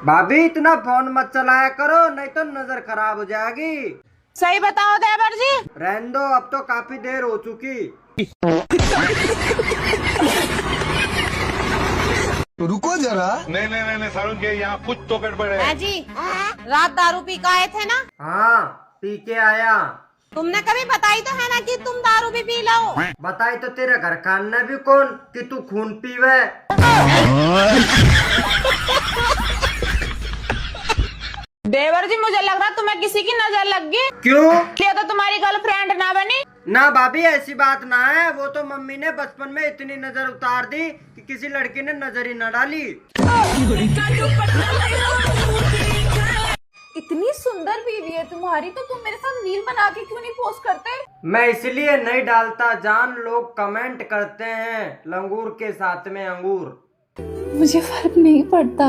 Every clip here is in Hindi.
भाभी इतना फोन मत चलाया करो, नहीं तो नजर खराब हो जाएगी। सही बताओ देवर जी। रहने दो, अब तो काफी देर हो चुकी। रुको जरा। नहीं सारुण के यहाँ कुछ तो गड़बड़ है। जी रात दारू पी के आए थे ना? हाँ, पी के आया। तुमने कभी बताई तो है ना कि तुम दारू भी पी लो? बताई तो तेरे घर खाना भी कौन कि तू खून पीवे। देवर जी मुझे लग रहा तुम्हें किसी की नजर लग गई। क्यों? क्या तो तुम्हारी गर्लफ्रेंड ना बनी? ना भाभी, ऐसी बात ना है। वो तो मम्मी ने बचपन में इतनी नजर उतार दी कि किसी लड़की ने नजर ही न डाली। इतनी सुंदर बीवी है तुम्हारी, तो तुम मेरे साथ रील बना के क्यों नहीं पोस्ट करते? मैं इसलिए नहीं डालता जान, लोग कमेंट करते हैं लंगूर के साथ में अंगूर। मुझे फर्क नहीं पड़ता।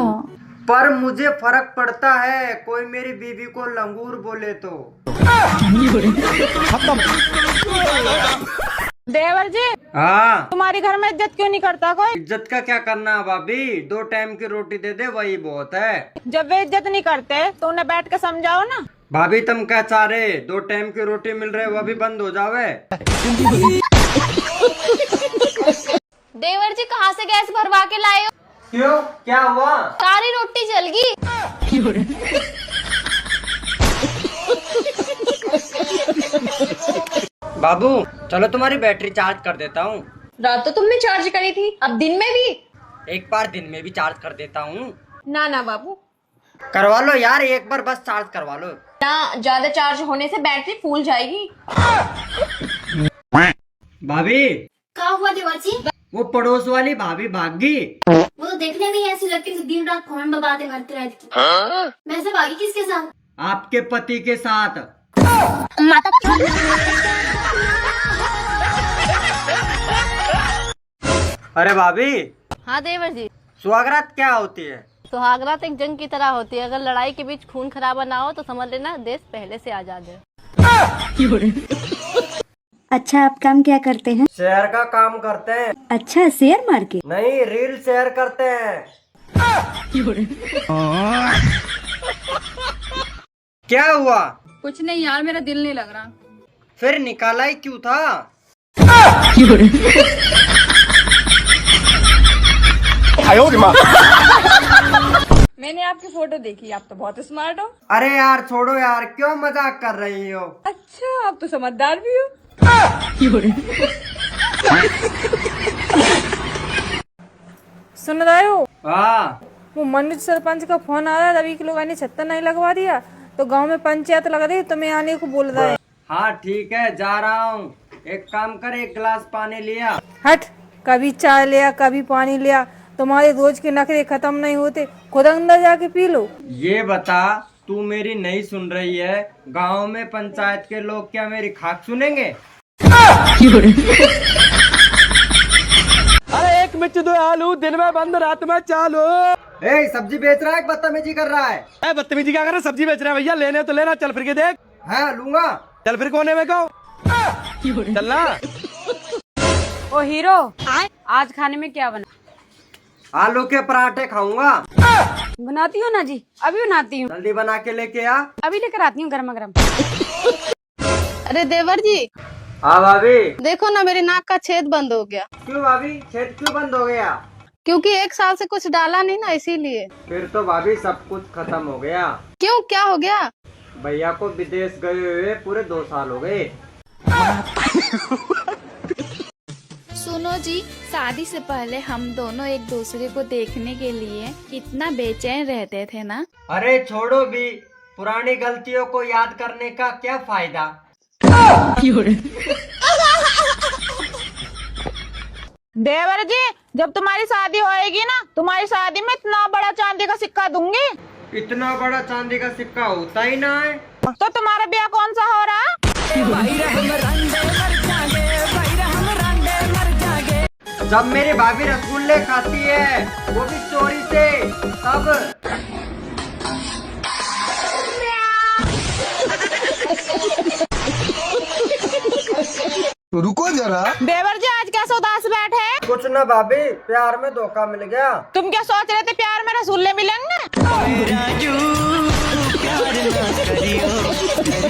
पर मुझे फर्क पड़ता है, कोई मेरी बीवी को लंगूर बोले तो। देवर जी हाँ, तुम्हारे घर में इज्जत क्यों नहीं करता कोई? इज्जत का क्या करना है भाभी, 2 टाइम की रोटी दे दे वही बहुत है। जब वे इज्जत नहीं करते तो उन्हें बैठ के समझाओ ना। भाभी तुम क्या चाह रहे, 2 टाइम की रोटी मिल रहे वो भी बंद हो जावे। देवर जी कहाँ से गैस भरवा के लाए हो? क्यों, क्या हुआ? सारी रोटी जल गई। बाबू चलो तुम्हारी बैटरी चार्ज कर देता हूँ। रात तो तुमने चार्ज करी थी, अब दिन में भी? एक बार दिन में भी चार्ज कर देता हूँ। ना ना बाबू, करवा लो यार, एक बार बस चार्ज करवा लो ना, ज्यादा चार्ज होने से बैटरी फूल जाएगी। भाभी। क्या हुआ देवर जी? वो पड़ोस वाली भाभी भाग गई। वो तो देखने में ही ऐसी लगती थी, दिन रात फोन में बातें करती रहती थी। वैसे भागी किसके साथ? आपके पति के साथ। अरे भाभी। हाँ देवर जी, सुहागरात क्या होती है? सुहागरात एक जंग की तरह होती है। अगर लड़ाई के बीच खून खराबा ना हो तो समझ लेना देश पहले से आजाद है। अच्छा, आप काम क्या करते हैं? शेयर का काम करते हैं। अच्छा, शेयर मार्केट? नहीं, रील शेयर करते हैं। क्या हुआ? कुछ नहीं यार, मेरा दिल नहीं लग रहा। फिर निकाला ही क्यों था? मैंने आपकी फोटो देखी, आप तो बहुत स्मार्ट हो। अरे यार छोड़ो यार, क्यों मजाक कर रही हो? अच्छा, आप तो समझदार भी हो। सुन रहे हो? हाँ। वो मनोज सरपंच का फोन आ रहा है, रवि के लोग ने छत्तर नहीं लगवा दिया तो गांव में पंचायत लग रही है, तुम्हें आने को बोल रहा है। हाँ ठीक है, जा रहा हूँ। एक काम कर, 1 गिलास पानी लिया। हट, कभी चाय लिया कभी पानी लिया, तुम्हारे रोज के नखरे खत्म नहीं होते, खुद अंदर जाके पी लो। ये बता, तू मेरी नहीं सुन रही है? गांव में पंचायत के लोग क्या मेरी खाक सुनेंगे? अरे 1 मिर्च 2 आलू, दिन में बंद रात में चालू। ए, सब्जी बेच रहा है, बदतमीजी कर रहा है। बदतमीजी क्या कर रहा है? सब्जी बेच रहा है भैया, लेने तो लेना, चल फिर के देख। हाँ लूंगा। चल फिर कोने में कहो, चलना। ओ हीरो, आज खाने में क्या बना? आलू के पराठे खाऊंगा। बनाती हो ना जी? अभी बनाती हूँ। जल्दी बना के लेके आ। अभी लेकर आती हूँ गर्मा गर्म। अरे देवर जी हाँ भाभी। देखो ना, मेरे नाक का छेद बंद हो गया। क्यों भाभी, छेद क्यों बंद हो गया? क्योंकि 1 साल से कुछ डाला नहीं ना, इसीलिए। फिर तो भाभी सब कुछ खत्म हो गया। क्यों, क्या हो गया? भैया को विदेश गए हुए पूरे 2 साल हो गए। सुनो जी, शादी से पहले हम दोनों एक दूसरे को देखने के लिए कितना बेचैन रहते थे ना। अरे छोड़ो भी, पुरानी गलतियों को याद करने का क्या फायदा। देवर जी, जब तुम्हारी शादी होएगी ना, तुम्हारी शादी में इतना बड़ा चांदी का सिक्का दूंगी। इतना बड़ा चांदी का सिक्का होता ही ना है। तो तुम्हारा ब्याह कौन सा हो रहा? जब मेरी भाभी रसगुल्ले खाती है, वो भी चोरी से, तब। रुको जरा। देवर जी आज कैसे उदास बैठे? कुछ न भाभी, प्यार में धोखा मिल गया। तुम क्या सोच रहे थे, प्यार में रसगुल्ले मिलेंगे? ना करियो